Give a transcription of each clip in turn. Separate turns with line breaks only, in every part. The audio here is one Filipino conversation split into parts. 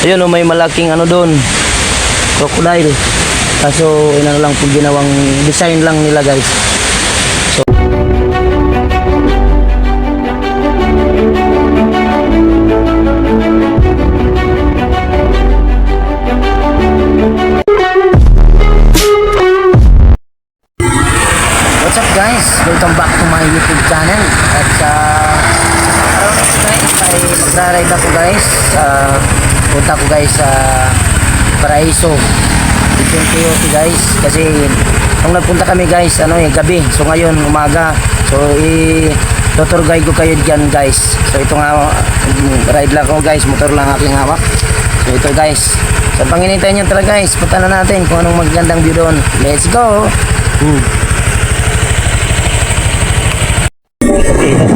Ayun oh, may malaking ano doon, crocodile. Kaso ina lang po ginawang design lang nila guys. So what's up guys? Welcome back to my YouTube channel. At araw na po guys ay magra-ride ako guys. Punta ko guys sa Paraiso. Ito guys kasi nung nagpunta kami guys gabi. So ngayon umaga. So tour guide ko kayo dyan guys. So ito nga ride lang ko guys. Motor lang aking hawak. So ito guys. So panginintay nyo talaga guys. Punta na natin kung anong magandang view doon. Let's go! Okay.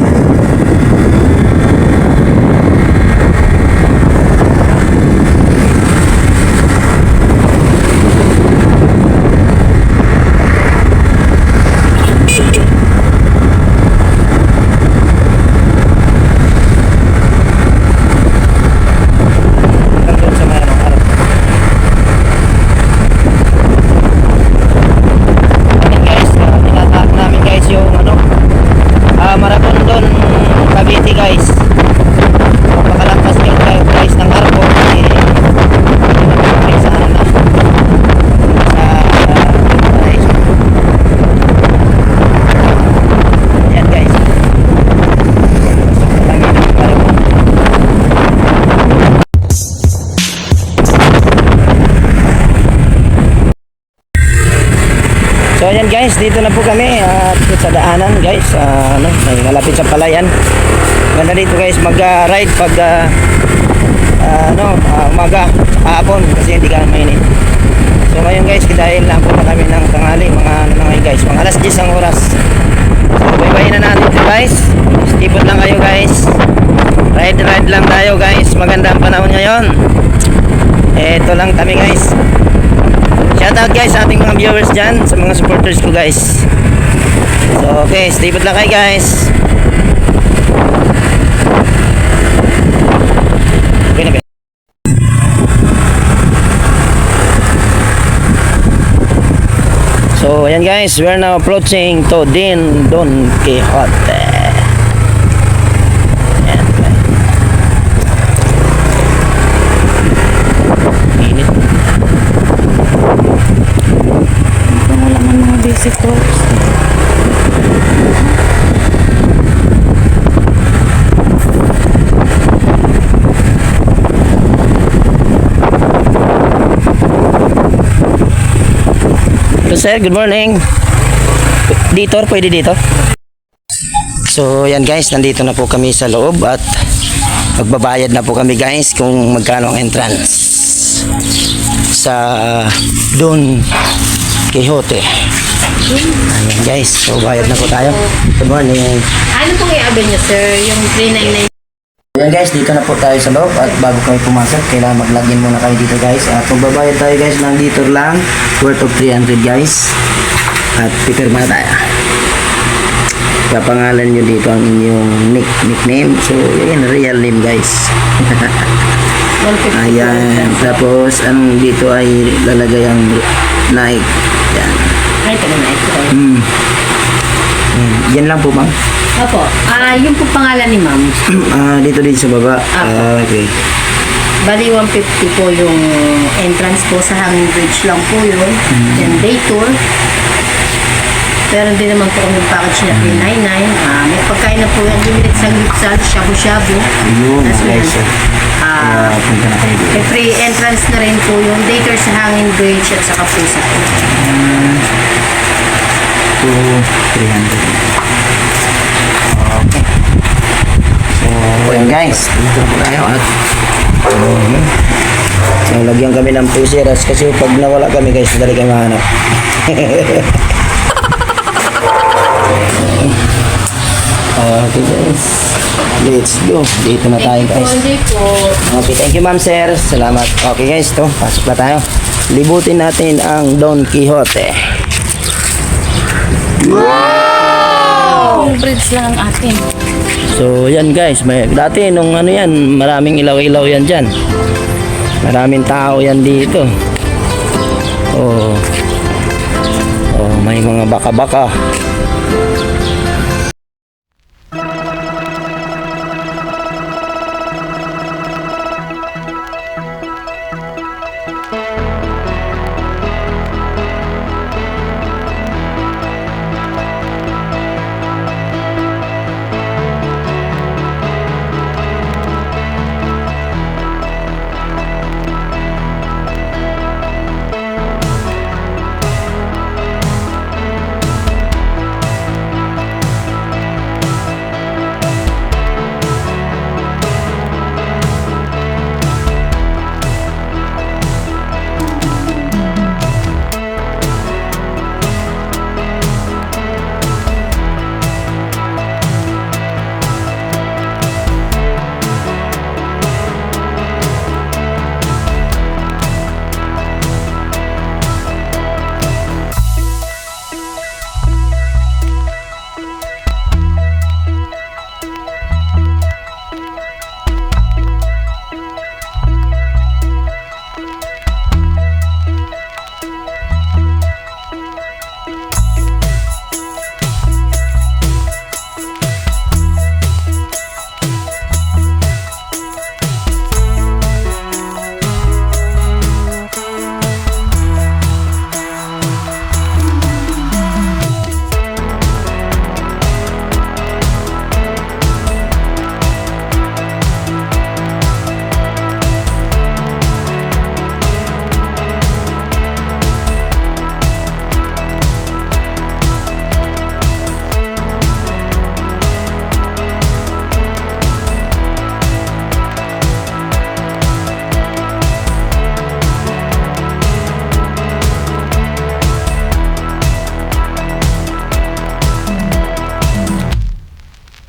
So ayan guys, dito na po kami sa daanan guys, malapit sa Palayan. Ganda dito guys mag-ride pag umaga, hapon kasi hindi ka mainit. So ngayon guys, dahil lang po kami ng tanghali, mga ngayon guys, mga alas 10 ang oras. So bye-bye na natin ito guys. Stipot lang kayo guys. Ride lang tayo guys. Maganda ang panahon ngayon. Ito lang kami guys. Shoutout guys sa ating mga viewers dyan, sa mga supporters ko guys. So okay, stay put lang kayo guys. Okay na ba? So ayan guys, we are now approaching to Don Quixote.
Basic course.
Hello sir, good morning. Dito, pwede dito? So yan guys, nandito na po kami sa loob at magbabayad na po kami guys kung magkano ang entrance sa Don Quixote. Ayan guys, so bayad na po tayo. Good morning.
Ano pong i-abel niyo sir? Yung 399?
Ayan guys, dito na po tayo sa loob at bago kami pumasok, kailangan mag-login muna kayo dito guys. At magbabayad tayo guys ng dito lang, worth of 300 guys. At pipirma tayo. Kapangalan nyo dito ang inyong nickname. So yan, real name guys. Ayan, tapos anong dito ay lalagay ang Nike. Yan.
Ay, ito na ito.
Yan lang po ma'am.
Opo. Yung po pangalan ni ma'am.
Dito din sa baba. Okay.
Bali 150 po yung entrance po sa Hanging Bridge lang po yun. Then day tour. Pero hindi naman po kami package na 399. May pagkain na po yan. Limited sa Lipsal, shabu-shabu.
Yun, guys. Punta na kayo dito.
May free entrance na rin po yung day tour sa Hanging Bridge at saka po sa
300. Okay. So, ayan guys. Dito po tayo at lagyan kami ng pusiras kasi pag nawala kami guys, dali kami mahanap. Okay guys, let's go. Dito na tayo guys. Okay, thank you ma'am sir. Salamat. Okay guys, to pasok na tayo. Libutin natin ang Don Quixote.
Wow! Bridge lang ang atin.
So yan guys, may dati nung ano yan, maraming ilaw-ilaw yan dyan. Maraming tao yan dito. Oh. Oh, may mga baka-baka.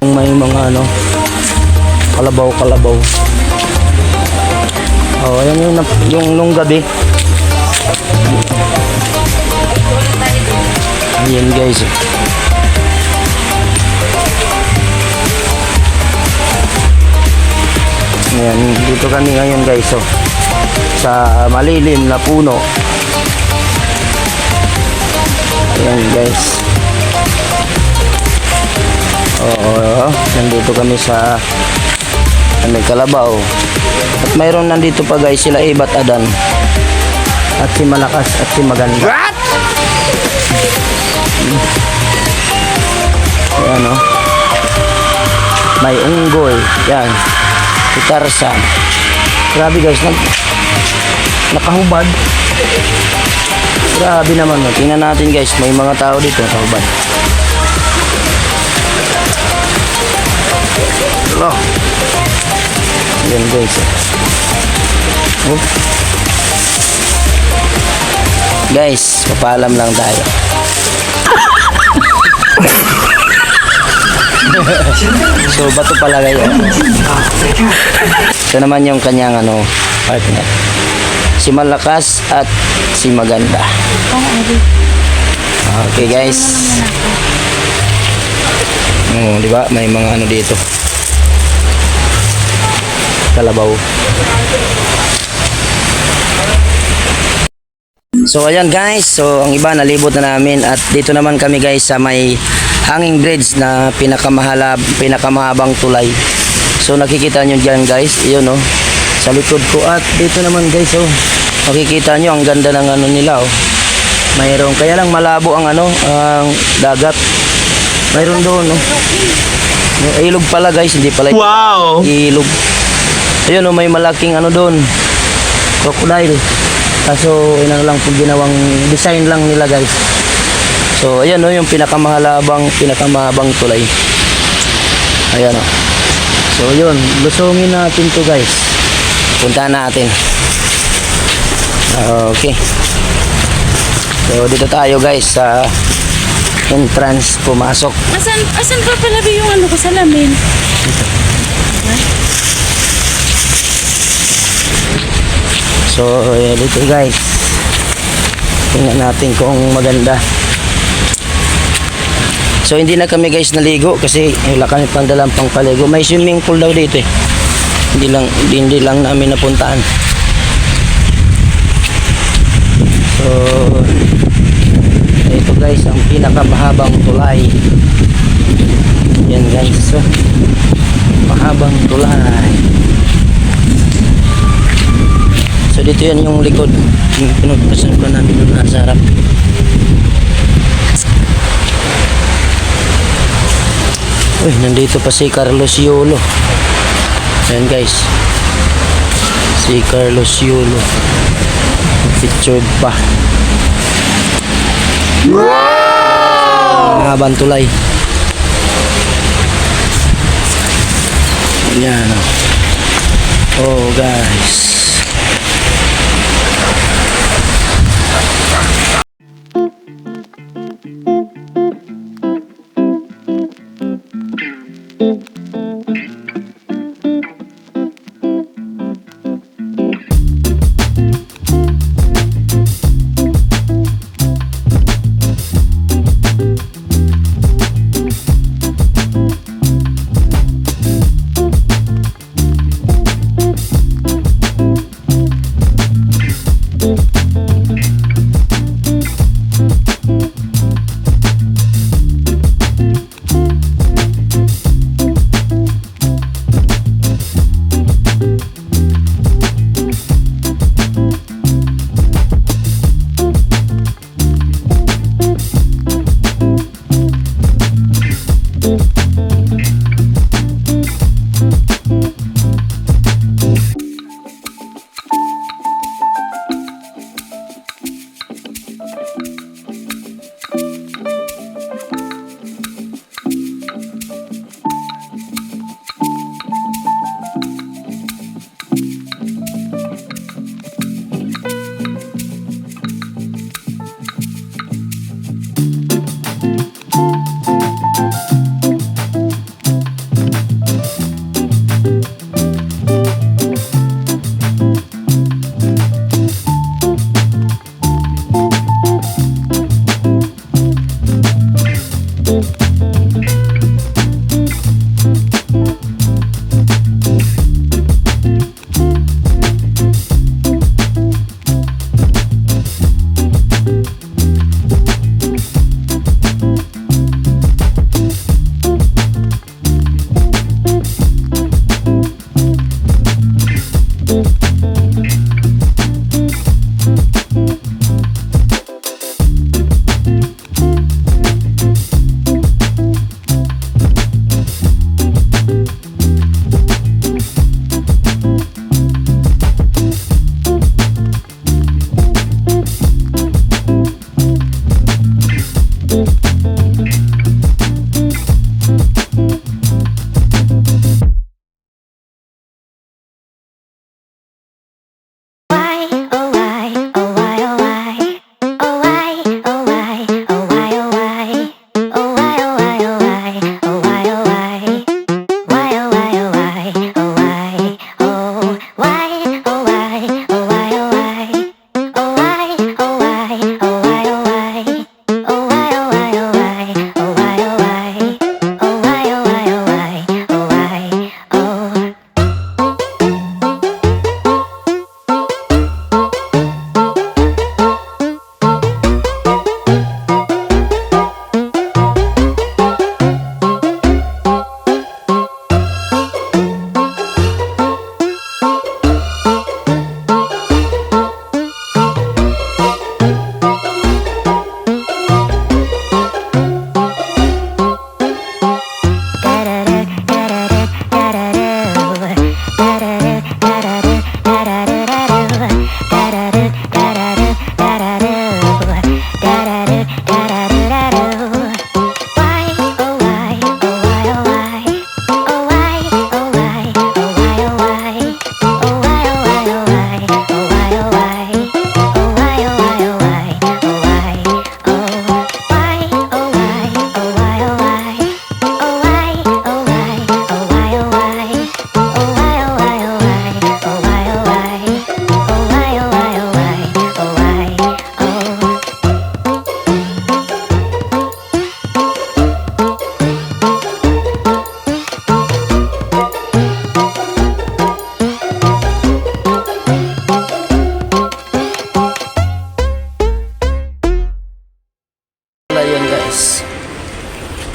May mga ano, kalabaw. Oh, ayan yung nung gabi. Ayan guys. Ayan, dito kami ngayon guys. Oh, sa malilim na puno. Ayan guys. Oo, nandito kami sa may kalabaw. At mayroon nandito pa guys sila Ibat Adan at si Malakas at si Maganda. What? Ayan o. May unggoy. Yan. Si Tarzan. Grabe guys. Nakahubad. Grabe naman. Tingnan natin guys. May mga tao dito nakahubad. Oh. Yan guys. Oh. Guys, papaalam lang tayo. So, bato pala kayo. Ito naman yung kanyang partner. Si Malakas at si Maganda. Okay guys. Oh, di ba? May mga dito. Kalabaw. So ayan guys, so ang iba nalibot na namin at dito naman kami guys sa may hanging bridge na pinakamahabang tulay. So nakikita nyo dyan guys, yun sa likod ko at dito naman guys makikita nyo ang ganda ng nila mayroon, kaya lang malabo ang ang dagat. Mayroon doon may ilog pala guys, hindi pala ilog. Ayun may malaking doon, crocodile. Kaso inang lang po ginawang design lang nila guys. So ayan yung pinakamahabang tulay. Ayan So yun, lusungin natin to guys. Puntahan natin. Okay. So dito tayo guys sa entrance, pumasok.
Asan ba pala yung ko salamin?
So dito guys, tingnan natin kung maganda. So hindi na kami guys naligo kasi wala kami pang dalang pang paligo. May swimming pool daw dito Hindi lang namin napuntaan. So ito guys ang pinakamahabang tulay. Yan guys, so mahabang tulay. So dito yan yung likod, yung pinagpasan pa namin doon sa harap. Uy, nandito pa si Carlos Yolo. Ayan guys, si Carlos Yolo featured pa. Mahabang tulay. Yan oh guys.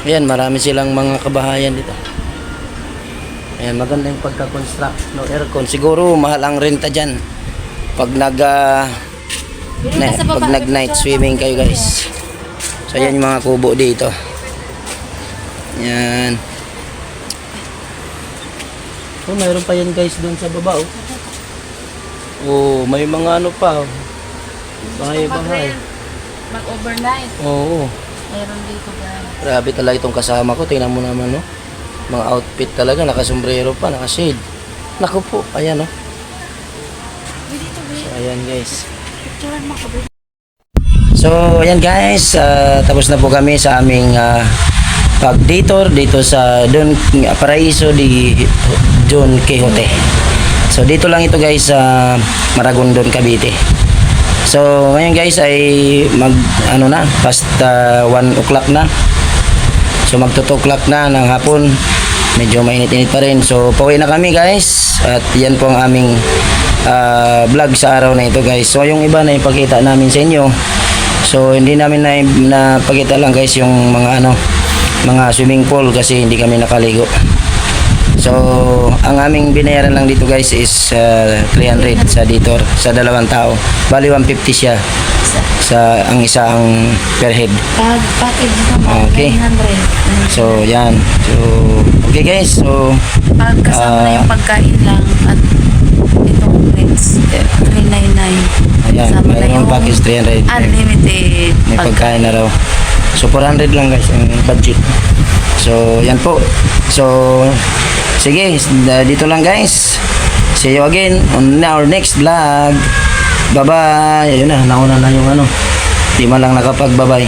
Ayan, marami silang mga kabahayan dito. Ayan, maganda yung pagka-construct. No aircon. Siguro mahal ang renta dyan. Pag pag nag-night swimming kayo guys. So ayan yung mga kubo dito. Ayan. Oh, mayroon pa yan guys doon sa baba oh. Oh, may mga ano pa oh. Bahay-bahay.
Mag-overnight.
Oo.
Mayroon dito guys.
Grabe talaga itong kasama ko. Tingnan mo naman, no? Mga outfit talaga. Nakasombrero pa, nakashade. Naku po, ayan, no? So, ayan, guys. So, ayan, guys. Tapos na po kami sa aming pag-detour dito sa Don Paraiso di Don Quixote. So, dito lang ito, guys, sa Maragondon, Cavite. So, ngayon guys ay past 1 o'clock na. So, magto 2 o'clock na ng hapon. Medyo mainit-init pa rin. So, pauwi na kami guys. At yan po ang aming vlog sa araw na ito guys. So, yung iba na ipakita namin sa inyo. So, hindi namin napakita lang guys yung mga swimming pool kasi hindi kami nakaligo. So, ang aming binayaran lang dito guys is 300 sa detour sa 2 tao. Bali 150 siya ang per head.
Pag package naman,
Okay.
900.
So, yan. So, okay guys. So,
Pag kasama na yung pagkain lang at itong drinks, 399.
ayan.
Kasama na
Mayroon
yung
package 300.
unlimited
May pagkain na raw. So, 400 lang guys ang budget. So, yan po. So, sige, dito lang guys. See you again on our next vlog. Bye-bye. Ayun na, nauna na yung Di man lang nakapagbabay.